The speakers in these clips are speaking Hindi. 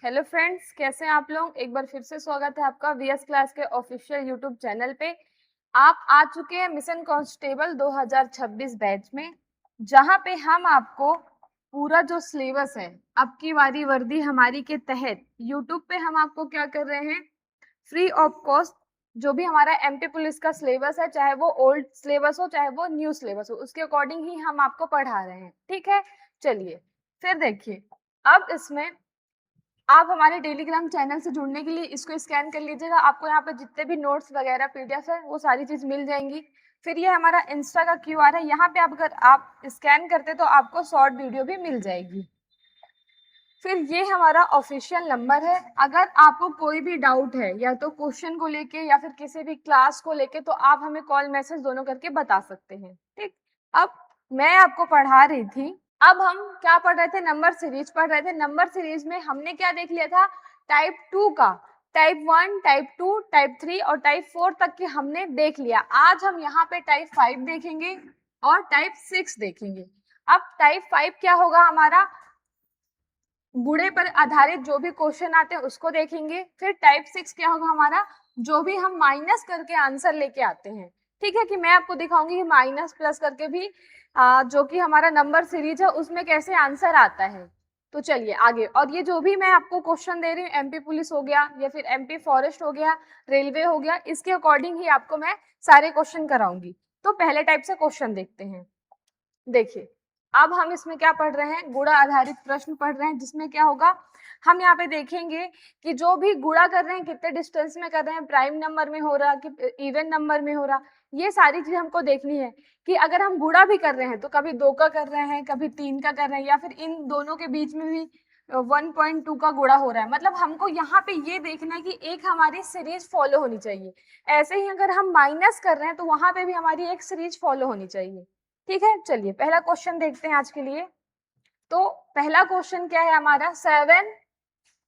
हेलो फ्रेंड्स, कैसे हैं आप लोग। एक बार फिर से स्वागत है आपका वीएस क्लास के ऑफिशियल यूट्यूब चैनल पे। आप आ चुके हैं मिशन कांस्टेबल 2026 बैच में, जहां पे हम आपको पूरा जो सिलेबस है अब की बारी वर्दी हमारी के तहत यूट्यूब पे हम आपको क्या कर रहे हैं, फ्री ऑफ कॉस्ट जो भी हमारा एमपी पुलिस का सिलेबस है, चाहे वो ओल्ड सिलेबस हो चाहे वो न्यू सिलेबस हो, उसके अकॉर्डिंग ही हम आपको पढ़ा रहे हैं। ठीक है, चलिए फिर देखिए। अब इसमें आप हमारे टेलीग्राम चैनल से जुड़ने के लिए इसको स्कैन कर लीजिएगा। आपको यहाँ पे जितने भी नोट्स वगैरह पीडीएफ है वो सारी चीज मिल जाएंगी। फिर ये हमारा इंस्टा का क्यूआर है, यहाँ पे आप अगर आप स्कैन करते तो आपको शॉर्ट वीडियो भी मिल जाएगी। फिर ये हमारा ऑफिशियल नंबर है। अगर आपको कोई भी डाउट है या तो क्वेश्चन को लेके या फिर किसी भी क्लास को लेके, तो आप हमें कॉल मैसेज दोनों करके बता सकते हैं। ठीक, अब मैं आपको पढ़ा रही थी। अब हम क्या पढ़ रहे थे, नंबर सीरीज पढ़ रहे थे। नंबर सीरीज में हमने क्या देख लिया था, टाइप 2 का, टाइप 1, टाइप 2, टाइप 3 और टाइप 4 तक की हमने देख लिया। आज हम यहाँ पे टाइप 5 देखेंगे और टाइप 6 देखेंगे। अब टाइप 5 क्या होगा हमारा, गुणे पर आधारित जो भी क्वेश्चन आते हैं उसको देखेंगे। फिर टाइप 6 क्या होगा हमारा, जो भी हम माइनस करके आंसर लेके आते हैं। ठीक है, कि मैं आपको दिखाऊंगी कि माइनस प्लस करके भी जो कि हमारा नंबर सीरीज है उसमें कैसे आंसर आता है। तो चलिए आगे। और ये जो भी मैं आपको क्वेश्चन दे रही हूँ, एमपी पुलिस हो गया या फिर एमपी फॉरेस्ट हो गया, रेलवे हो गया, इसके अकॉर्डिंग ही आपको मैं सारे क्वेश्चन कराऊंगी। तो पहले टाइप से क्वेश्चन देखते हैं। देखिए, अब हम इसमें क्या पढ़ रहे हैं, गुणा आधारित प्रश्न पढ़ रहे हैं, जिसमें क्या होगा, हम यहाँ पे देखेंगे कि जो भी गुणा कर रहे हैं कितने डिस्टेंस में कर रहे हैं, प्राइम नंबर में हो रहा कि इवन नंबर में हो रहा, ये सारी चीज हमको देखनी है। कि अगर हम गुणा भी कर रहे हैं तो कभी 2 का कर रहे हैं, कभी 3 का कर रहे हैं, या फिर इन दोनों के बीच में भी 1.2 का गुणा हो रहा है। मतलब हमको यहाँ पे ये देखना है कि एक हमारी सीरीज फॉलो होनी चाहिए। ऐसे ही अगर हम माइनस कर रहे हैं तो वहां पे भी हमारी एक सीरीज फॉलो होनी चाहिए। ठीक है, चलिए पहला क्वेश्चन देखते हैं आज के लिए। तो पहला क्वेश्चन क्या है हमारा, 7।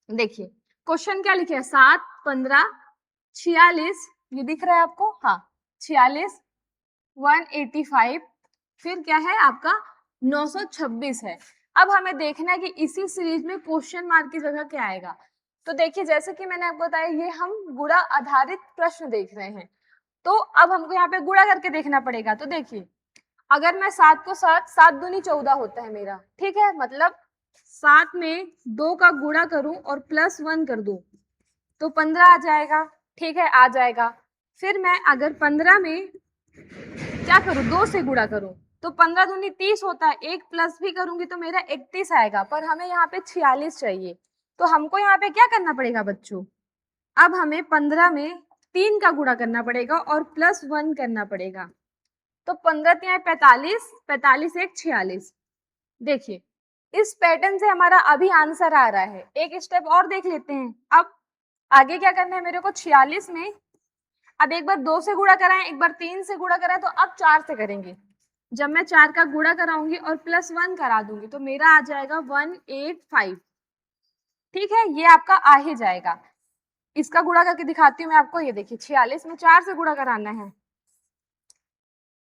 देखिए क्वेश्चन क्या लिखे है, 7, 15, 46, ये दिख रहा है आपको, हाँ 46, 185, फिर क्या है आपका 926 है। अब हमें देखना है कि इसी सीरीज में क्वेश्चन मार्क की जगह क्या आएगा। तो देखिए, जैसे कि मैंने आपको बताया, ये हम गुणा आधारित प्रश्न देख रहे हैं, तो अब हमको यहाँ पे गुणा करके देखना पड़ेगा। तो देखिए, अगर मैं 7 को 7, 7 दूनी 14 होता है मेरा। ठीक है, मतलब 7 में 2 का गुणा करूं और +1 कर दूं तो 15 आ जाएगा। ठीक है, आ जाएगा। फिर मैं अगर 15 में क्या करूं, 2 से गुणा करूं तो 15 दूनी 30 होता है, एक प्लस भी करूंगी तो मेरा 31 आएगा। पर हमें यहाँ पे 46 चाहिए, तो हमको यहाँ पे क्या करना पड़ेगा बच्चों, अब हमें 15 में 3 का गुणा करना पड़ेगा और +1 करना पड़ेगा। तो 15 तिहाई 45, 45 एक 46। देखिए, इस पैटर्न से हमारा अभी आंसर आ रहा है। एक स्टेप और देख लेते हैं। अब आगे क्या करना है मेरे को, 46 में अब एक बार 2 से गुणा कराएं, एक बार 3 से गुणा कराएं, तो अब 4 से करेंगे। जब मैं 4 का गुणा कराऊंगी और +1 करा दूंगी तो मेरा आ जाएगा 185। ठीक है, ये आपका आ ही जाएगा। इसका गुणा करके दिखाती हूँ मैं आपको। ये देखिए, 46 में 4 से गुणा कराना है।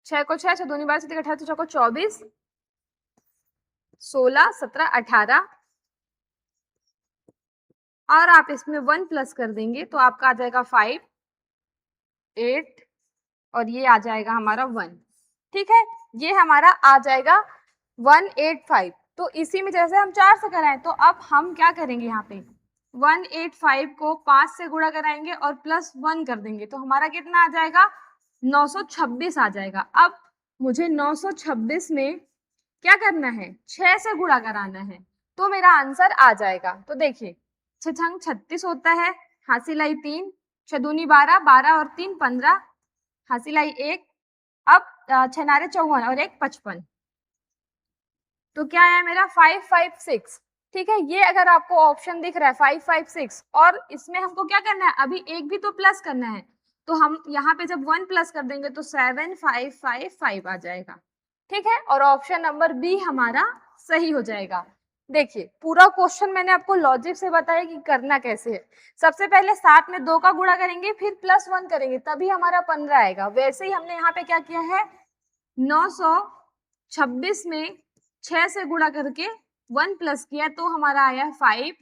6 को 6, 6 दूनी 12, 7 18, 6 को 24, 16, 17, 18 और आप इसमें 1 प्लस कर देंगे तो आपका आ जाएगा 5, 8 और ये आ जाएगा हमारा 1। ठीक है, ये हमारा आ जाएगा 185। तो इसी में जैसे हम 4 से कराएं, तो अब हम क्या करेंगे, यहाँ पे 185 को 5 से गुणा कराएंगे और +1 कर देंगे तो हमारा कितना आ जाएगा, 926 आ जाएगा। अब मुझे 926 में क्या करना है, 6 से गुणा कराना है, तो मेरा आंसर आ जाएगा। तो देखिए, 6 छंग 36 होता है, हासिल आई 3, 6 दूनी 12, 12 और 3 15, हासिल आई 1। अब 6 नारे 54 और 1 55, तो क्या है मेरा 556। ठीक है, ये अगर आपको ऑप्शन दिख रहा है 556 और इसमें हमको क्या करना है, अभी एक भी तो प्लस करना है, तो हम यहाँ पे जब 1 प्लस कर देंगे तो 7555 आ जाएगा। ठीक है, और ऑप्शन नंबर बी हमारा सही हो जाएगा। देखिए, पूरा क्वेश्चन मैंने आपको लॉजिक से बताया कि करना कैसे है। सबसे पहले 7 में 2 का गुणा करेंगे, फिर +1 करेंगे, तभी हमारा 15 आएगा। वैसे ही हमने यहाँ पे क्या किया है, 926 में 6 से गुणा करके 1 प्लस किया तो हमारा आया 5,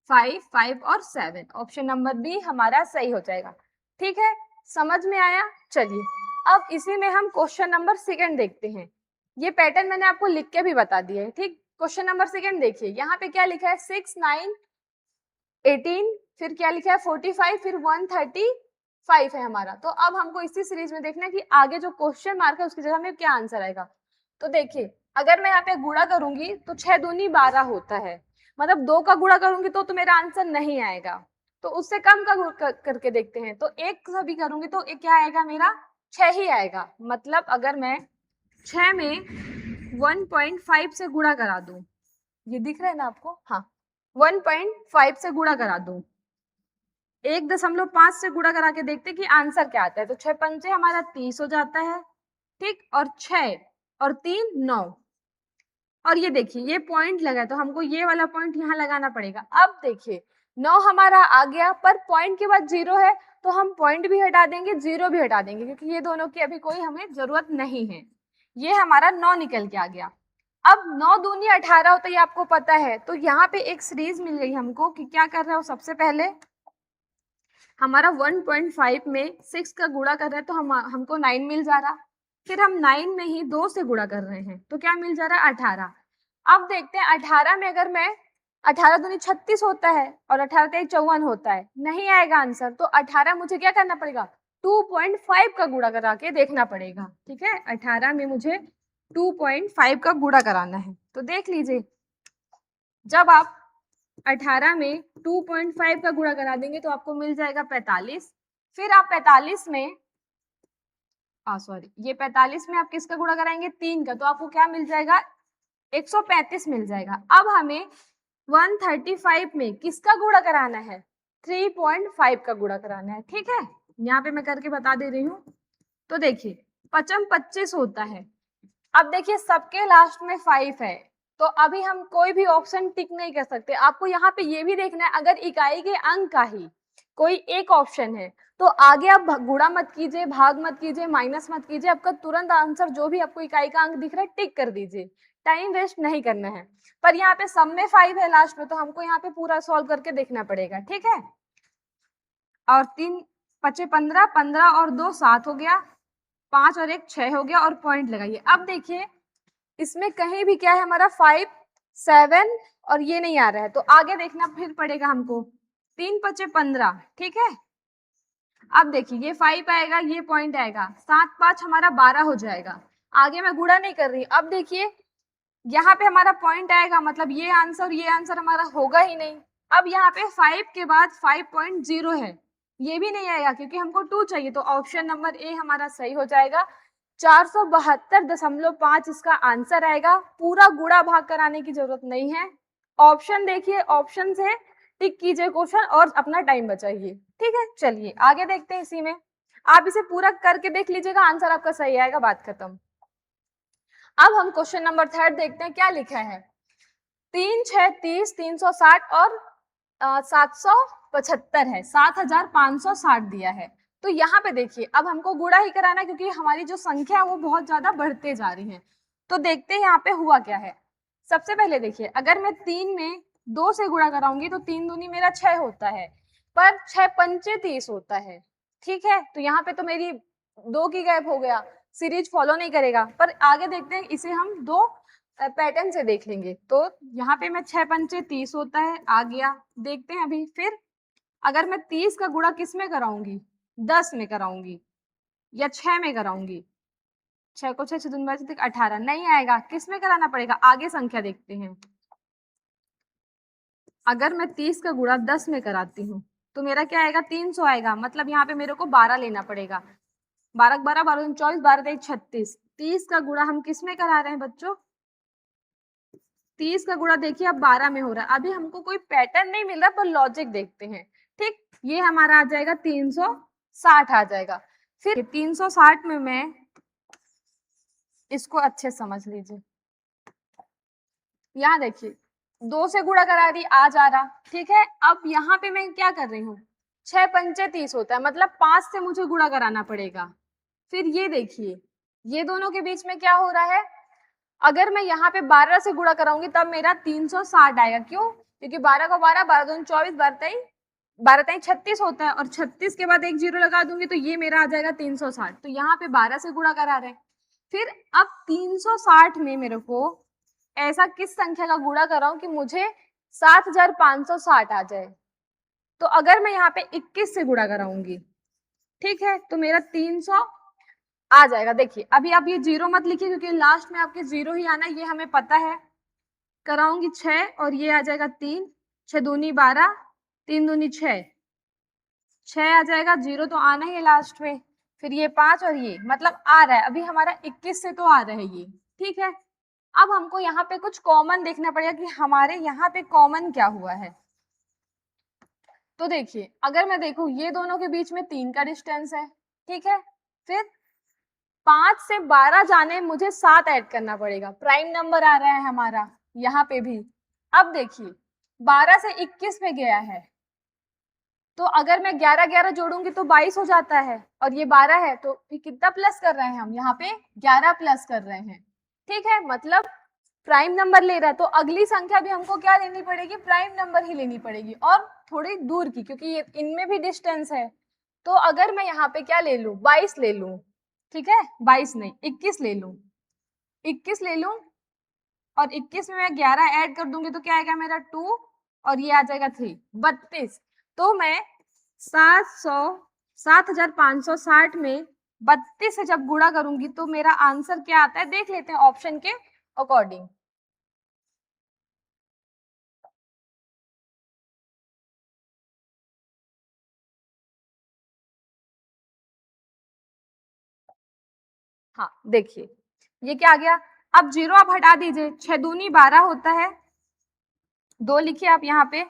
5, 5 और 7, ऑप्शन नंबर बी हमारा सही हो जाएगा। ठीक है, समझ में आया? चलिए अब इसी में हम क्वेश्चन नंबर सेकंड देखते हैं। ये पैटर्न मैंने आपको लिख के भी बता दिया है। ठीक, क्वेश्चन नंबर सेकंड देखिए, यहाँ पे क्या लिखा है 6, 9, 18, फिर क्या लिखा है 45, फिर 135 है हमारा। तो अब हमको इसी सीरीज में देखना है कि आगे जो क्वेश्चन मार्क है उसकी जगह में क्या आंसर आएगा। तो देखिए अगर मैं यहाँ पे गुणा करूंगी तो 6 दूनी 12 होता है, मतलब 2 का गुणा करूंगी तो मेरा आंसर नहीं आएगा। तो उससे कम का करके देखते हैं, तो 1 से भी करूंगी तो क्या आएगा मेरा 6 ही आएगा। मतलब अगर मैं 6 में 1.5 से गुणा करा दूं, ये दिख रहा है ना आपको, हाँ 1.5 से गुणा करा दूं, 1.5 से गुणा करा के देखते कि आंसर क्या आता है। तो 6 पंचे हमारा 30 हो जाता है। ठीक, और 6 और 3 9, और ये देखिए ये पॉइंट लगा है तो हमको ये वाला पॉइंट यहाँ लगाना पड़ेगा। अब देखिए 9 हमारा आ गया, पर पॉइंट के बाद 0 है तो हम पॉइंट भी हटा देंगे, 0 भी हटा देंगे, क्योंकि ये दोनों की अभी कोई हमें जरूरत नहीं है। ये हमारा 9 निकल के आ गया। अब 9 दूनी 18 होता है, ये आपको पता है। तो यहाँ पे एक सीरीज मिल गई हमको कि क्या कर रहा है। सबसे पहले हमारा 1.5 में 6 का गुणा कर रहे हैं तो हमको 9 मिल जा रहा। फिर हम 9 में ही 2 से गुणा कर रहे हैं तो क्या मिल जा रहा है 18। अब देखते हैं 18 में अगर मैं 18 दूनी 36 होता है और 18 तेईस 54 होता है, नहीं आएगा आंसर। तो 18 मुझे क्या करना पड़ेगा 2.5 का गुणा करा के देखना पड़ेगा। ठीक है, 18 में मुझे 2.5 का गुणा कराना है। तो देख लीजिए जब आप 18 में 2.5 का गुणा करा देंगे तो आपको मिल जाएगा 45। फिर आप 45 में ये 45 में आप किसका गुणा कराएंगे 3 का, तो आपको क्या मिल जाएगा 135 मिल जाएगा। अब हमें 135 में किसका गुणा कराना है 3.5 का गुणा कराना है। ठीक है, यहाँ पे मैं करके बता दे रही हूँ। तो देखिए 55 25 होता है। अब देखिए सबके लास्ट में 5 है, तो अभी हम कोई भी ऑप्शन टिक नहीं कर सकते। आपको यहाँ पे ये भी देखना है अगर इकाई के अंक का ही कोई एक ऑप्शन है तो आगे आप गुणा मत कीजिए, भाग मत कीजिए, माइनस मत कीजिए, आपका तुरंत आंसर जो भी आपको इकाई का अंक दिख रहा है टिक कर दीजिए, टाइम वेस्ट नहीं करना है। पर यहाँ पे सब में 5 है लास्ट में, तो हमको यहाँ पे पूरा सॉल्व करके देखना पड़ेगा। ठीक है, और 3 पचे 15, 15 और 2 7 हो गया, 5 और 1 6 हो गया, और पॉइंट लगाइए। अब देखिए इसमें कहीं भी क्या है हमारा 5 7 और ये नहीं आ रहा है, तो आगे देखना फिर पड़ेगा हमको। 3 पचे 15, ठीक है। अब देखिए ये 5 आएगा, ये पॉइंट आएगा, 7 5 हमारा 12 हो जाएगा। आगे मैं गुणा नहीं कर रही। अब देखिए यहाँ पे हमारा पॉइंट आएगा, मतलब ये आंसर हमारा होगा ही नहीं। अब यहाँ पे 5 के बाद 5.0 है, ये भी नहीं आएगा क्योंकि हमको 2 चाहिए। तो ऑप्शन नंबर ए हमारा सही हो जाएगा। 472.5 इसका आंसर आएगा। पूरा गुणा भाग कराने की जरूरत नहीं है। ऑप्शन देखिए, ऑप्शन से टिक कीजिए क्वेश्चन और अपना टाइम बचाइए। ठीक है, चलिए आगे देखते हैं। इसी में आप इसे पूरा करके देख लीजिएगा, आंसर आपका सही आएगा, बात खत्म। अब हम क्वेश्चन नंबर थर्ड देखते हैं क्या लिखा है। 3 6 30, 360 और 775 है, 7560 दिया है। तो यहाँ पे देखिए अब हमको गुणा ही कराना है क्योंकि हमारी जो संख्या है वो बहुत ज्यादा बढ़ते जा रही है। तो देखते हैं यहाँ पे हुआ क्या है। सबसे पहले देखिए अगर मैं 3 में 2 से गुणा कराऊंगी तो 3 दूनी मेरा 6 होता है, पर 6 पंचे 30 होता है। ठीक है, तो यहाँ पे तो मेरी 2 की गैप हो गया, सीरीज फॉलो नहीं करेगा। पर आगे देखते हैं, इसे हम 2 पैटर्न से देख लेंगे। तो यहाँ पे मैं 6 पंचे 30 होता है, आ गया। देखते हैं अभी फिर अगर मैं 30 का गुणा किस में कराऊंगी 10 में कराऊंगी या 6 में कराऊंगी, 6 को 6 दूनी 18, नहीं आएगा। किस में कराना पड़ेगा, आगे संख्या देखते हैं। अगर मैं 30 का गुणा 10 में कराती हूँ तो मेरा क्या आएगा 300 आएगा, मतलब यहाँ पे मेरे को 12 लेना पड़ेगा। 12 12 12 24, 12 23 36। 30 का गुणा हम किस में करा रहे हैं बच्चों 30 का गुणा देखिए अब 12 में हो रहा है। अभी हमको कोई पैटर्न नहीं मिल रहा, पर लॉजिक देखते हैं। ठीक, ये हमारा आ जाएगा 360 आ जाएगा। फिर 360 में मैं इसको अच्छे समझ लीजिए, यहाँ देखिए 2 से गुणा करा रही आ जा रहा। ठीक है, अब यहाँ पे मैं क्या कर रही हूँ 6 पंचे 30 होता है, मतलब 5 से मुझे गुणा कराना पड़ेगा। फिर ये देखिए ये दोनों के बीच में क्या हो रहा है, अगर मैं यहाँ पे 12 से गुणा कराऊंगी तब मेरा 360 आएगा। क्यों, क्योंकि 12 को 12, 12 दूनी 24, 12 ताई 36 होता है, और 36 के बाद एक जीरो लगा दूंगी तो ये मेरा आ जाएगा 360। तो यहाँ पे 12 से गुणा करा रहे हैं। फिर अब 360 में मेरे को ऐसा किस संख्या का गुणा कर रहा हूं कि मुझे 7560 आ जाए। तो अगर मैं यहाँ पे 21 से गुणा कराऊंगी, ठीक है, तो मेरा 300 आ जाएगा। देखिए अभी आप ये जीरो मत लिखिए क्योंकि लास्ट में आपके जीरो ही आना, ये हमें पता है। कराऊंगी 6 और ये आ जाएगा 3, 6 दूनी 12, 3 दूनी 6, 6 आ जाएगा, जीरो तो आना ही है लास्ट में। फिर ये 5 और ये मतलब आ रहा है, अभी हमारा 21 से तो आ रहा है ये, ठीक है। अब हमको यहाँ पे कुछ कॉमन देखना पड़ेगा कि हमारे यहाँ पे कॉमन क्या हुआ है। तो देखिए अगर मैं देखूं ये दोनों के बीच में 3 का डिस्टेंस है, ठीक है। फिर 5 से 12 जाने मुझे 7 ऐड करना पड़ेगा, प्राइम नंबर आ रहा है हमारा यहाँ पे भी। अब देखिए 12 से 21 पे गया है, तो अगर मैं 11 11 जोड़ूंगी तो 22 हो जाता है, और ये 12 है तो कितना प्लस कर रहे हैं हम यहाँ पे, 11 प्लस कर रहे हैं, ठीक है। मतलब प्राइम नंबर ले रहा है, तो अगली संख्या भी हमको क्या लेनी पड़ेगी, प्राइम नंबर ही लेनी पड़ेगी, और थोड़ी दूर की, क्योंकि ये इनमें भी डिस्टेंस है। तो अगर मैं यहाँ पे क्या ले लूं, 22 ले लूं, ठीक है, 22 नहीं 21 ले लूं, 21 ले लूं, और 21 में मैं 11 ऐड कर दूंगी तो क्या आएगा मेरा 2, और ये आ जाएगा 3, 32। तो मैं 7560 में 32 से जब गुणा करूंगी तो मेरा आंसर क्या आता है, देख लेते हैं ऑप्शन के अकॉर्डिंग। हाँ देखिए ये क्या आ गया, अब जीरो आप हटा दीजिए, 6 दूनी 12 होता है, 2 लिखिए आप यहाँ पे,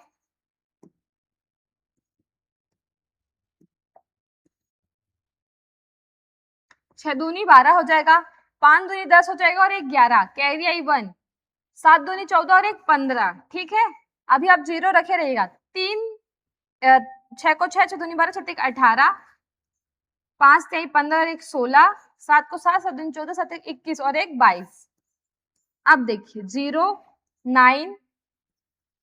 6 दूनी 12 हो जाएगा, 5 दूनी 10 हो जाएगा, और एक 11, कैरी आई 1, 7 दूनी 14 और एक 15, ठीक है। अभी आप जीरो रखे रहेगा, 6 को 6, 6 दूनी 12, 6 18, 5 तेई 15 और एक 16, 7 को 7, 7 दूनी 14, 7 21 और एक 22। अब देखिए 0, 9,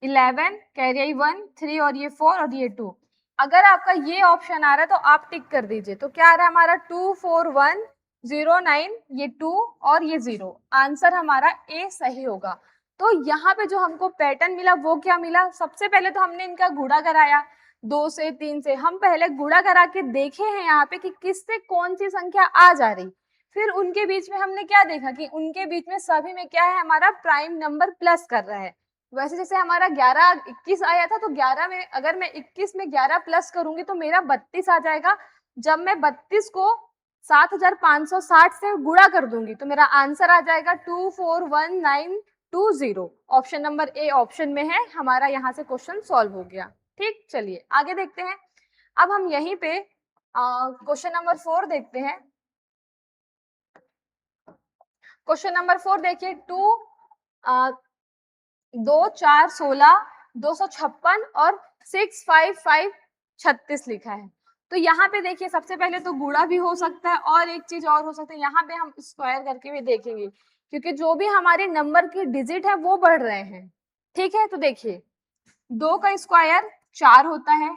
11, कैरी आई 1, 3 और ये 4 और ये 2। अगर आपका ये ऑप्शन आ रहा है तो आप टिक कर दीजिए। तो क्या आ रहा है हमारा 2, 4, 1, 0, 9, ये 2 और ये 0, आंसर हमारा ए सही होगा। तो यहाँ पे जो हमको पैटर्न मिला वो क्या मिला, सबसे पहले तो हमने इनका गुणा कराया 2 से 3 से, हम पहले गुणा करा के देखे हैं यहाँ पे कि किससे कौन सी संख्या आ जा रही। फिर उनके बीच में हमने क्या देखा कि उनके बीच में सभी में क्या है, हमारा प्राइम नंबर प्लस कर रहा है। वैसे जैसे हमारा 11 21 आया था, तो 11 में अगर मैं 21 में 11 प्लस करूंगी तो मेरा 32 आ जाएगा। जब मैं 32 को 7560 से गुणा कर दूंगी तो मेरा आंसर आ जाएगा 241920। ऑप्शन नंबर ए ऑप्शन में है हमारा, यहाँ से क्वेश्चन सॉल्व हो गया। ठीक, चलिए आगे देखते हैं। अब हम यहीं पे क्वेश्चन नंबर 4 देखते हैं। क्वेश्चन नंबर 4 देखिए, 2 4 16 256 और 655 36 लिखा है। तो यहाँ पे देखिए सबसे पहले तो गुणा भी हो सकता है, और एक चीज और हो सकता है, यहाँ पे हम स्क्वायर करके भी देखेंगे, क्योंकि जो भी हमारे नंबर के डिजिट है वो बढ़ रहे हैं। ठीक है, तो देखिए 2 का स्क्वायर 4 होता है,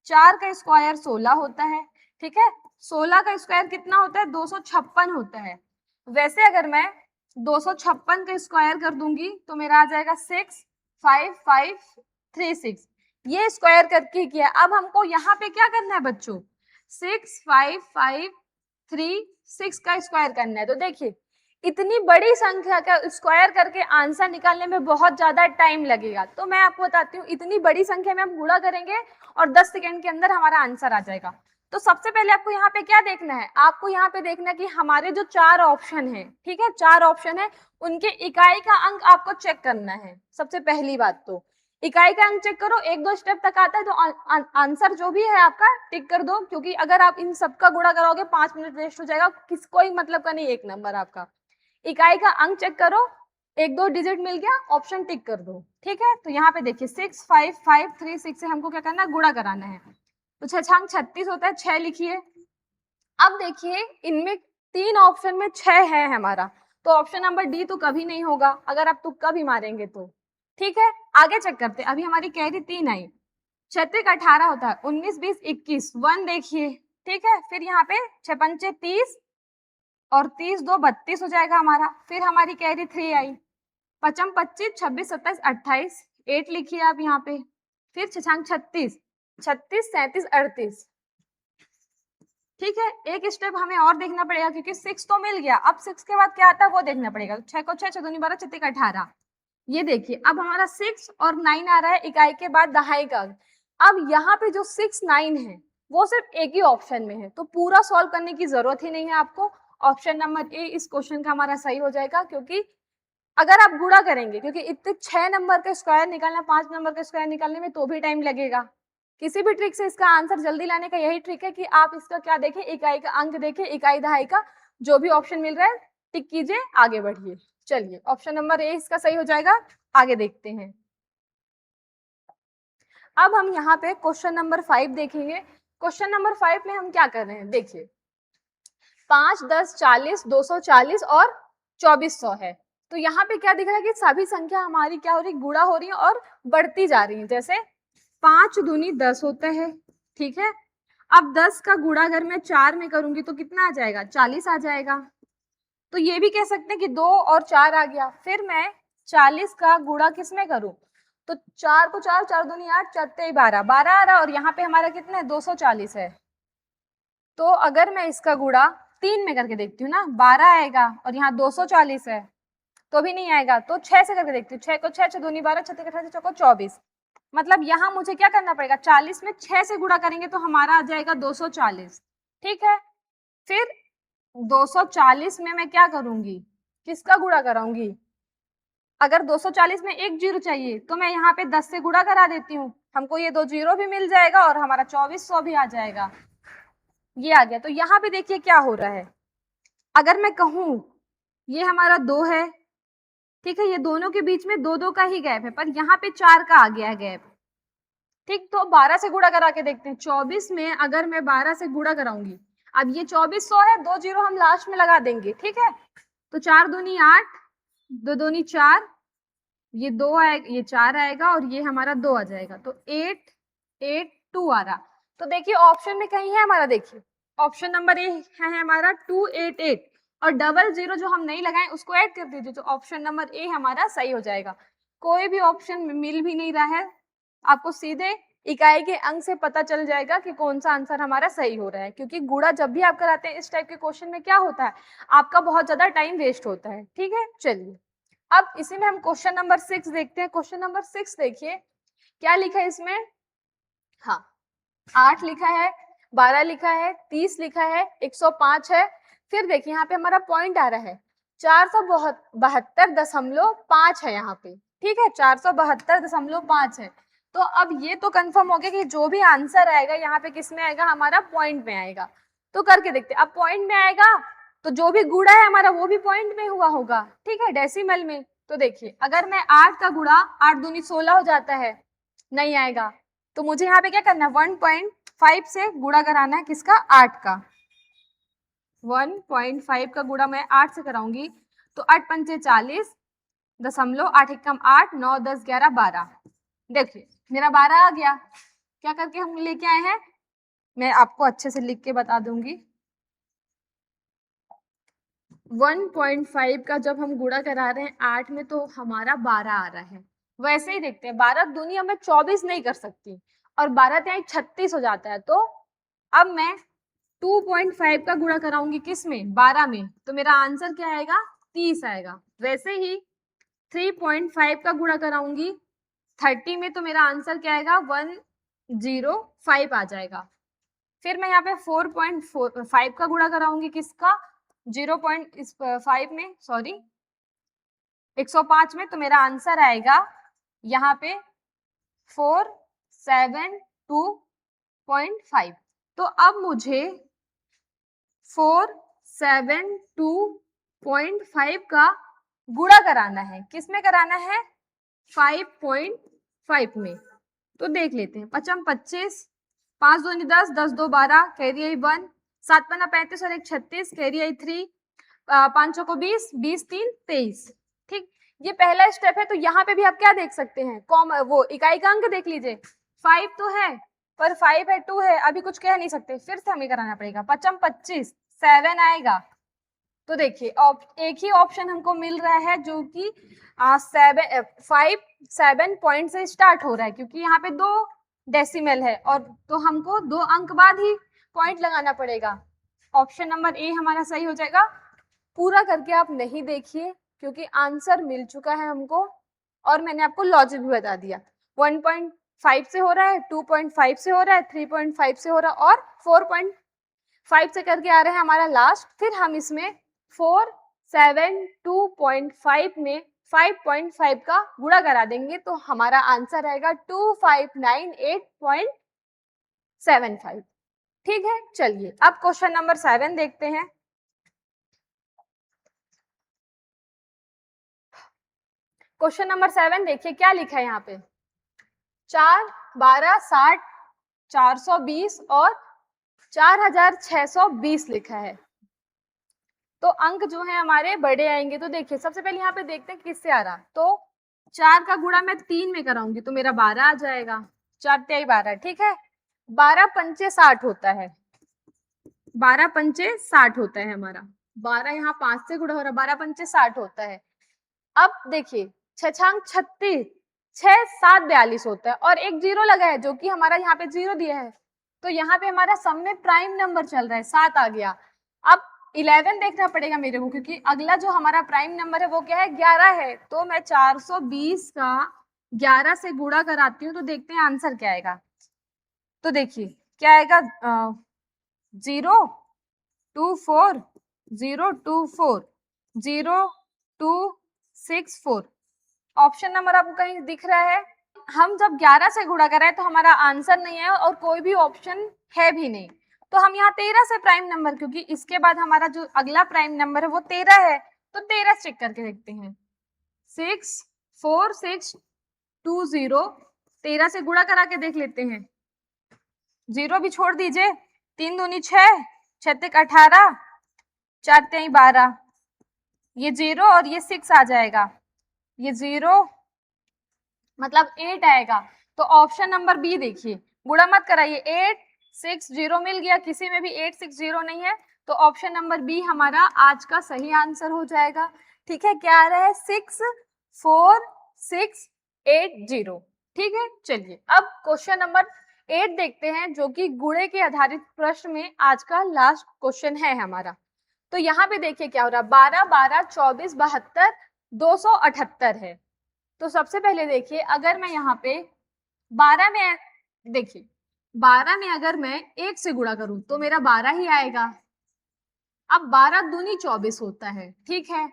4 का स्क्वायर 16 होता है, ठीक है। 16 का स्क्वायर कितना होता है, 256 होता है। वैसे अगर मैं 256 का स्क्वायर कर दूंगी तो मेरा आ जाएगा 65536। ये स्क्वायर करके किया। अब हमको यहाँ पे क्या करना है बच्चों, 65536 का स्क्वायर करना है। तो देखिए इतनी बड़ी संख्या का स्क्वायर करके आंसर निकालने में बहुत ज्यादा टाइम लगेगा। तो मैं आपको बताती हूँ, इतनी बड़ी संख्या में हम गुणा करेंगे और 10 सेकंड के अंदर हमारा आंसर आ जाएगा। तो सबसे पहले आपको यहाँ पे क्या देखना है, आपको यहाँ पे देखना है कि हमारे जो 4 ऑप्शन है, ठीक है, 4 ऑप्शन है, उनके इकाई का अंक आपको चेक करना है। सबसे पहली बात तो इकाई का अंक चेक करो, 1-2 स्टेप तक आता है तो आंसर जो भी है आपका टिक कर दो, क्योंकि अगर आप इन सबका गुणा करोगे 5 मिनट वेस्ट हो जाएगा, कोई मतलब का नहीं, 1 नंबर आपका। इकाई का अंक चेक करो, 1-2 डिजिट मिल गया, ऑप्शन टिक कर दो। ठीक है, तो यहाँ पे देखिए 65536 से हमको क्या करना है, गुणा कराना है। तो 6 36 होता है, 6 लिखिए। अब देखिए इनमें 3 ऑप्शन में 6 है हमारा, तो ऑप्शन नंबर डी तो कभी नहीं होगा अगर आप तुक्का भी मारेंगे तो। ठीक है, आगे चेक करते हैं। अभी हमारी कैरी 3 आई, 6 18 होता है, 19 20 21, 1 देखिए, ठीक है। फिर यहाँ पे 6 पंचे 30 और 30 2 32 हो जाएगा हमारा। फिर हमारी कैरी 3 आई, 5 25 26 27 28, 8 लिखिए आप यहाँ पे। फिर 6 36 36 37 38, ठीक है। एक स्टेप हमें और देखना पड़ेगा क्योंकि 6 तो मिल गया, अब 6 के बाद क्या आता है वो देखना पड़ेगा। 6 को 6 6 12 6 18, ये देखिए अब हमारा 6 और 9 आ रहा है इकाई के बाद दहाई का। अब यहाँ पे जो 6 9 है वो सिर्फ एक ही ऑप्शन में है, तो पूरा सॉल्व करने की जरूरत ही नहीं है आपको। ऑप्शन नंबर ए इस क्वेश्चन का हमारा सही हो जाएगा, क्योंकि अगर आप गुणा करेंगे, क्योंकि इतने 6 नंबर के स्क्वायर निकालना, 5 नंबर के स्क्वायर निकालने में तो भी टाइम लगेगा। किसी भी ट्रिक से इसका आंसर जल्दी लाने का यही ट्रिक है कि आप इसका क्या देखें, इकाई का अंक देखें, इकाई दहाई का, जो भी ऑप्शन मिल रहा है टिक कीजिए, आगे बढ़िए। चलिए ऑप्शन नंबर ए इसका सही हो जाएगा, आगे देखते हैं। अब हम यहाँ पे क्वेश्चन नंबर 5 देखेंगे। क्वेश्चन नंबर 5 में हम क्या कर रहे हैं, देखिए 5 10 40 240 और 2400 है। तो यहाँ पे क्या दिख रहा है कि सभी संख्या हमारी क्या हो रही, गुणा हो रही है और बढ़ती जा रही है। जैसे 5 दूनी 10 होता है, ठीक है। अब 10 का गुणा अगर मैं 4 में करूंगी तो कितना आ जाएगा, 40 आ जाएगा। तो ये भी कह सकते हैं कि 2 और 4 आ गया। फिर मैं 40 का गुणा किस में करूं, तो 4 को 4 4 दूनी 8 4 तेई 12 12 आ रहा, और यहाँ पे हमारा कितना है 240 है। तो अगर मैं इसका गुणा 3 में करके देखती हूँ ना, 12 आएगा, और यहाँ 240 है तो भी नहीं आएगा। तो 6 से करके देखती हूँ, 6 को 6 6 दूनी 12 6 18 6 को 24, मतलब यहाँ मुझे क्या करना पड़ेगा, 40 में 6 से गुणा करेंगे तो हमारा आ जाएगा 240, ठीक है। फिर 240 में मैं क्या करूंगी, किसका गुणा कराऊंगी, अगर 240 में एक जीरो चाहिए तो मैं यहाँ पे 10 से गुणा करा देती हूँ, हमको ये 2 जीरो भी मिल जाएगा और हमारा 2400 भी आ जाएगा। ये आ गया। तो यहाँ पे देखिए क्या हो रहा है, अगर मैं कहूँ ये हमारा 2 है, ठीक है, ये दोनों के बीच में 2 2 का ही गैप है, पर यहाँ पे 4 का आ गया है गैप, ठीक। तो 12 से गुणा करा के देखते हैं। 24 में अगर मैं 12 से गुणा कराऊंगी, अब ये 2400 है, 2 जीरो हम लास्ट में लगा देंगे, ठीक है। तो 4 दूनी 8, 2 दूनी 4, ये 2 आएगा, ये 4 आएगा, और ये हमारा 2 आ जाएगा। तो 8 8 2 आ रहा। तो देखिए ऑप्शन में कहीं है हमारा, देखिए ऑप्शन नंबर ए है हमारा 288, और डबल जीरो जो हम नहीं लगाए उसको ऐड कर दीजिए, तो ऑप्शन नंबर ए हमारा सही हो जाएगा। कोई भी ऑप्शन मिल भी नहीं रहा है, आपको सीधे इकाई के अंक से पता चल जाएगा कि कौन सा आंसर हमारा सही हो रहा है। क्योंकि गुणा जब भी आप कराते हैं इस टाइप के क्वेश्चन में क्या होता है, आपका बहुत ज्यादा टाइम वेस्ट होता है, ठीक है। चलिए अब इसी में हम क्वेश्चन नंबर 6 देखते हैं। क्वेश्चन नंबर 6 देखिए क्या लिखा है इसमें, हाँ 8 लिखा है, 12 लिखा है, 30 लिखा है, 105 है। फिर देखिए यहाँ पे हमारा पॉइंट आ रहा है 472.5 है यहाँ पे, ठीक है, 472.5 है। तो अब ये तो कंफर्म हो गया कि जो भी आंसर आएगा यहाँ पे किस में आएगा, हमारा पॉइंट में आएगा। तो करके देखते हैं। अब पॉइंट में आएगा तो जो भी गुणा है हमारा वो भी पॉइंट में हुआ होगा, ठीक है, डेसिमल में। तो देखिए अगर मैं 8 का गुणा 8 दूनी 16 हो जाता है, नहीं आएगा, तो मुझे यहाँ पे क्या करना है, 1.5 से गुणा कराना है, किसका, 8 का। 1.5 का गुणा मैं 8 से कराऊंगी, तो 8 पंचे 40, 8 एकम 8 9 10 11 12, देखिए मेरा 12 आ गया। क्या करके हम लेके आए हैं, मैं आपको अच्छे से लिख के बता दूंगी। 1.5 का जब हम गुणा करा रहे हैं 8 में तो हमारा 12 आ रहा है। वैसे ही देखते हैं, 12 दुनिया में 24 नहीं कर सकती, और 12 त्याई 36 हो जाता है। तो अब मैं 2.5 का गुणा कराऊंगी किस में, 12 में, तो मेरा आंसर क्या आएगा, 30 आएगा। वैसे ही 3.5 का गुणा कराऊंगी 30 में, तो मेरा आंसर क्या आएगा, 105 आ जाएगा। फिर मैं यहाँ पे 4.5 का गुणा कराऊंगी किसका, 0.5 में, सॉरी 105 में, तो मेरा आंसर आएगा यहाँ पे 472.5। तो अब मुझे 472.5 का गुणा कराना है, किस में कराना है, 5.5 में। तो देख लेते हैं, 5 25, 5 दूनी 10, 10 2 12, कैरी आई 1, 7 पन्ना 35 और 1 36, कैरी आई 3, 5 को 20, 20 3 23, ठीक। ये पहला स्टेप है, तो यहाँ पे भी आप क्या देख सकते हैं, वो इकाई का अंक देख लीजिए, 5 तो है पर 5 है 2 है, अभी कुछ कह नहीं सकते, फिर से हमें कराना पड़ेगा, 5 25 7 आएगा। तो देखिए एक ही ऑप्शन हमको मिल रहा है जो कि 7 पॉइंट से स्टार्ट हो रहा है, क्योंकि यहाँ पे 2 डेसिमल है और तो हमको 2 अंक बाद ही पॉइंट लगाना पड़ेगा। ऑप्शन नंबर ए हमारा सही हो जाएगा। पूरा करके आप नहीं देखिए क्योंकि आंसर मिल चुका है हमको और मैंने आपको लॉजिक भी बता दिया। 1.5 से हो रहा है, 2.5 से हो रहा है, 3.5 से हो रहा है और 4.5 से करके आ रहा है हमारा लास्ट। फिर हम इसमें 4, 7, 2.5 में 5.5 का गुणा करा देंगे तो हमारा आंसर आएगा 2598.75। ठीक है, चलिए अब क्वेश्चन नंबर 7 देखते हैं। क्वेश्चन नंबर 7 देखिए क्या लिखा है यहाँ पे, 4, 12, 60, 420 और 4620 लिखा है। तो अंक जो है हमारे बड़े आएंगे। तो देखिए सबसे पहले यहाँ पे देखते हैं किससे आ रहा। तो 4 का गुणा मैं 3 में कराऊंगी तो मेरा 12 आ जाएगा, 4 तिहाई 12, ठीक है। 12 पंचे 60 होता है, 12 पंचे 60 होता है हमारा, 12 यहाँ 5 से गुणा हो रहा है, 12 पंचे 60 होता है। अब देखिए 6 छांग 36, 6 7 42 होता है और एक जीरो लगा है जो कि हमारा यहाँ पे जीरो दिया है। तो यहाँ पे हमारा सम में प्राइम नंबर चल रहा है, 7 आ गया। अब 11 देखना पड़ेगा मेरे को क्योंकि अगला जो हमारा प्राइम नंबर है वो क्या है, 11 है। तो मैं 420 का 11 से गुणा कराती हूँ तो देखते हैं आंसर क्या आएगा। तो देखिए क्या आएगा, 024 024 0264। ऑप्शन नंबर आपको कहीं दिख रहा है? हम जब 11 से गुणा कर रहे हैं तो हमारा आंसर नहीं है और कोई भी ऑप्शन है भी नहीं। तो हम यहाँ 13 से प्राइम नंबर, क्योंकि इसके बाद हमारा जो अगला प्राइम नंबर है वो 13 है, तो 13 चेक करके देखते हैं। 64620, 13 से गुणा करा के देख लेते हैं। जीरो भी छोड़ दीजिए, 3 दूनी 6, 6 18, 4 तिहाई 12, ये 0 और ये 6 आ जाएगा, ये 0 मतलब 8 आएगा। तो ऑप्शन नंबर बी देखिए, गुणा मत कराइए, 860 मिल गया, किसी में भी 860 नहीं है, तो ऑप्शन नंबर बी हमारा आज का सही आंसर हो जाएगा। ठीक है, क्या आ रहा है, 64680। ठीक है, चलिए अब क्वेश्चन नंबर 8 देखते हैं जो कि गुणे के आधारित प्रश्न में आज का लास्ट क्वेश्चन है हमारा। तो यहाँ पे देखिए क्या हो रहा है, 12 12 24 72 278 है। तो सबसे पहले देखिए अगर मैं यहाँ पे 12 में, देखिए 12 में अगर मैं 1 से गुणा करूं तो मेरा 12 ही आएगा। अब 12 दूनी 24 होता है, ठीक है।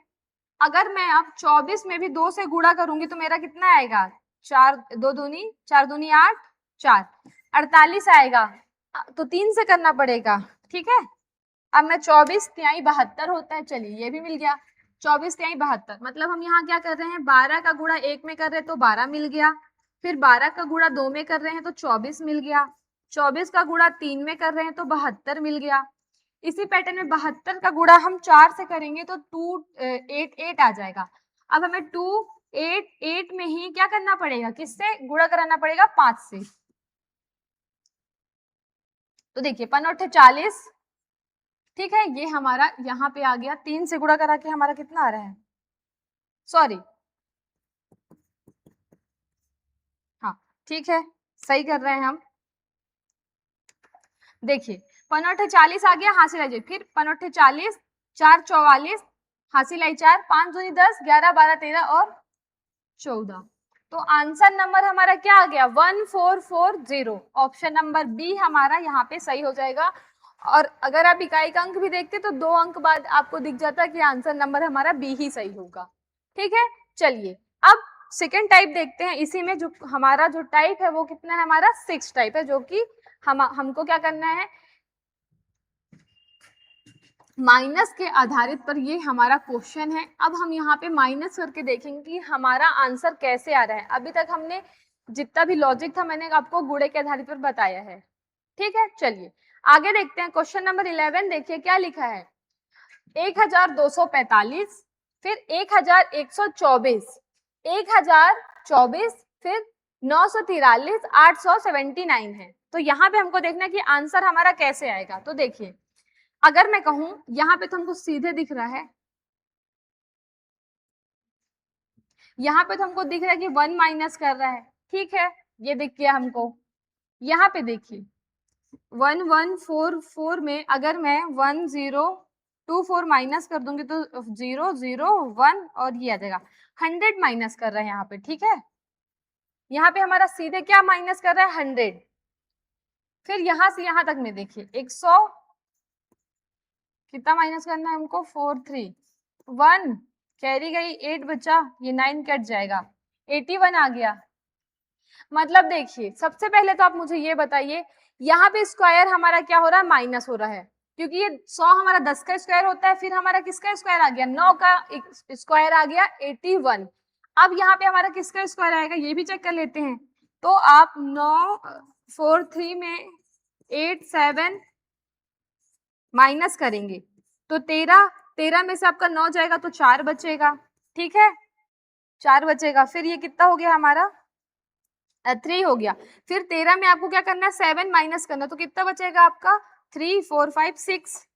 अगर मैं अब 24 में भी 2 से गुणा करूंगी तो मेरा कितना आएगा, 4 2 दूनी 4 दूनी 8, 4 48 आएगा। तो 3 से करना पड़ेगा, ठीक है। अब मैं 24 तिहाई 72 होता है, चलिए ये भी मिल गया, 24 तिहाई 72, मतलब हम यहाँ क्या कर रहे हैं, 12 का गुणा 1 में कर रहे हैं तो 12 मिल गया, फिर 12 का गुणा 2 में कर रहे हैं तो 24 मिल गया, 24 का गुणा 3 में कर रहे हैं तो 72 मिल गया। इसी पैटर्न में 72 का गुणा हम 4 से करेंगे तो 288 आ जाएगा। अब हमें 288 में ही क्या करना पड़ेगा, किससे गुणा कराना पड़ेगा, 5 से। तो देखिए 5 40, ठीक है, ये हमारा यहाँ पे आ गया। 3 से गुणा करा के हमारा कितना आ रहा है, सॉरी, हाँ ठीक है, सही कर रहे हैं हम। देखिए 5 40 आ गया, हासिल आइए, फिर 5 40, 4 44, हासिल आई 4, 5 दूनी 10, 11 12 13 और 14। तो आंसर नंबर हमारा क्या आ गया, 1440। ऑप्शन नंबर बी हमारा यहाँ पे सही हो जाएगा। और अगर आप इकाई का अंक भी देखते तो 2 अंक बाद आपको दिख जाता कि आंसर नंबर हमारा बी ही सही होगा। ठीक है, चलिए अब सेकेंड टाइप देखते हैं। इसी में जो हमारा जो टाइप है वो कितना है, हमारा 6 टाइप है, जो कि हमको क्या करना है, माइनस के आधारित पर ये हमारा क्वेश्चन है। अब हम यहाँ पे माइनस करके देखेंगे कि हमारा आंसर कैसे आ रहा है। अभी तक हमने जितना भी लॉजिक था मैंने आपको गुणे के आधारित पर बताया है। ठीक है, चलिए आगे देखते हैं। क्वेश्चन नंबर 11 देखिए क्या लिखा है, 1245, फिर 1124, 1024, फिर 943, 879 है। तो यहाँ पे हमको देखना है कि आंसर हमारा कैसे आएगा। तो देखिए, अगर मैं कहूं यहाँ पे तो हमको सीधे दिख रहा है, यहाँ पे तो हमको दिख रहा है कि 1 माइनस कर रहा है, ठीक है, ये दिख गया हमको। यहाँ पे देखिए 1144 में अगर मैं 1024 माइनस कर दूंगी तो 001 और ये आ जाएगा, 100 माइनस कर रहा है यहाँ पे, ठीक है। यहाँ पे हमारा सीधे क्या माइनस कर रहा है, 100। फिर यहाँ से यहाँ तक में देखिए 100 कितना माइनस करना है हमको, 43, 1 कैरी गई, 8 बचा, ये 9 कट जाएगा, 81 आ गया। मतलब देखिए, सबसे पहले तो आप मुझे ये बताइए, यहाँ पे स्क्वायर हमारा क्या हो रहा है, माइनस हो रहा है, क्योंकि ये 100 हमारा 10 का स्क्वायर होता है, फिर हमारा किसका स्क्वायर आ गया, 9 का स्क्वायर आ गया 81। अब यहाँ पे हमारा किसका स्क्वायर आएगा ये भी चेक कर लेते हैं। तो आप 943 में 87 माइनस करेंगे तो 13 में से आपका 9 जाएगा तो 4 बचेगा, ठीक है, 4 बचेगा। फिर ये कितना हो गया हमारा, 3 हो गया। फिर 13 में आपको क्या करना है, 7 माइनस करना, तो कितना बचेगा आपका, 3 4 5 6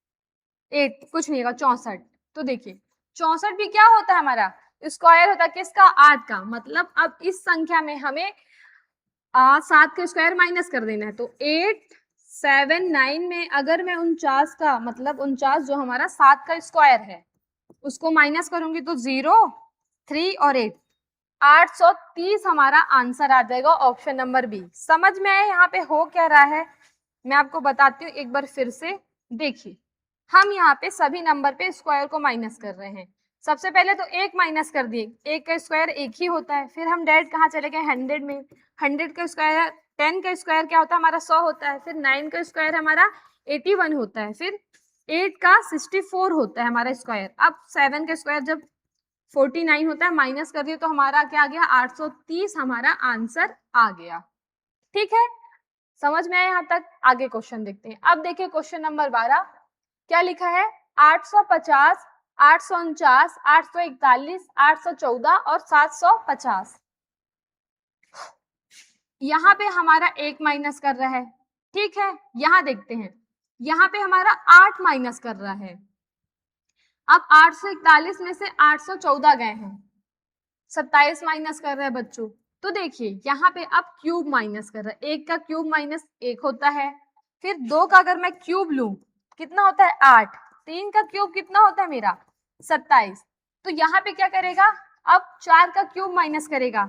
8, कुछ नहीं होगा, 64। तो देखिए 64 भी क्या होता है हमारा, स्क्वायर होता है किसका, 8 का। मतलब अब इस संख्या में हमें 7 का स्क्वायर माइनस कर देना है। तो 8 7 9 में अगर मैं 49 का, मतलब 49 जो हमारा 7 का स्क्वायर है उसको माइनस करूंगी तो 0 3 और 8, 830 हमारा आंसर आ जाएगा, ऑप्शन नंबर बी। समझ में आए यहाँ पे हो क्या रहा है, मैं आपको बताती हूँ एक बार फिर से। देखिए हम यहाँ पे सभी नंबर पे स्क्वायर को माइनस कर रहे हैं। सबसे पहले तो 1 माइनस कर दिए, 1 का स्क्वायर 1 ही होता है। फिर हम डायरेक्ट कहाँ चले गए, 100 में, 100 का स्क्वायर, 10 का स्क्वायर क्या होता है हमारा, 100 होता है। फिर 9 का स्क्वायर हमारा 81 होता है। फिर 8 का 64 होता है हमारा स्क्वायर। अब 7 का स्क्वायर जब 49 होता है, माइनस कर दिए तो हमारा क्या आ गया, 830 हमारा आंसर आ गया, ठीक है। समझ में आया यहाँ तक, आगे क्वेश्चन देखते हैं। अब देखिए क्वेश्चन नंबर 12 क्या लिखा है, 850, 849, 841, 814 और 750। यहाँ पे हमारा 1 माइनस कर रहा है, ठीक है। यहाँ देखते हैं, यहाँ पे हमारा 8 माइनस कर रहा है। अब 841 में से 814 गए हैं, 27 माइनस कर रहा है बच्चों। तो देखिए यहाँ पे अब क्यूब माइनस कर रहा है, 1 का क्यूब माइनस 1 होता है। फिर 2 का अगर मैं क्यूब लूं कितना होता है, 8। 3 का क्यूब कितना होता है मेरा, 27। तो यहाँ पे क्या करेगा, अब 4 का क्यूब माइनस करेगा,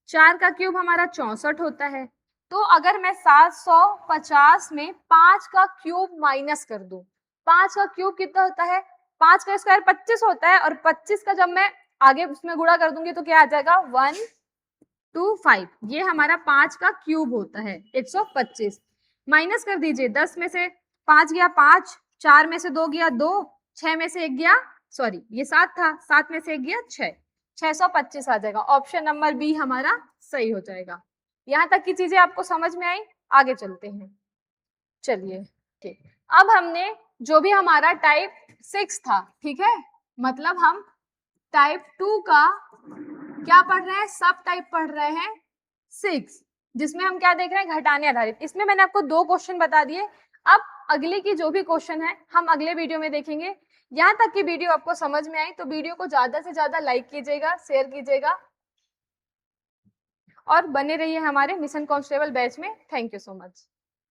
4 का क्यूब हमारा 64 होता है। तो अगर मैं 750 में 5 का क्यूब माइनस कर दूं, 5 का क्यूब कितना होता है, 5 का स्क्वायर 25 होता है, और 25 का जब मैं आगे उसमें गुणा कर दूंगी तो क्या आ जाएगा, 125। ये हमारा 5 का क्यूब होता है, 125। माइनस कर दीजिए, 10 में से 5 गया 5, 4 में से 2 गया 2, 6 में से 1 गया, सॉरी ये 7 था, 7 में से 1 गया 6, 625 आ जाएगा। ऑप्शन नंबर बी हमारा सही हो जाएगा। यहाँ तक की चीजें आपको समझ में आई, आगे चलते हैं। चलिए ठीक, अब हमने जो भी हमारा टाइप 6 था, ठीक है, मतलब हम टाइप 2 का क्या पढ़ रहे हैं, सब टाइप पढ़ रहे हैं 6, जिसमें हम क्या देख रहे हैं, घटाने आधारित। इसमें मैंने आपको 2 क्वेश्चन बता दिए। अब अगले की जो भी क्वेश्चन है हम अगले वीडियो में देखेंगे। यहाँ तक की वीडियो आपको समझ में आई तो वीडियो को ज्यादा से ज्यादा लाइक कीजिएगा, शेयर कीजिएगा और बने रहिए हमारे मिशन कांस्टेबल बैच में। Thank you so much.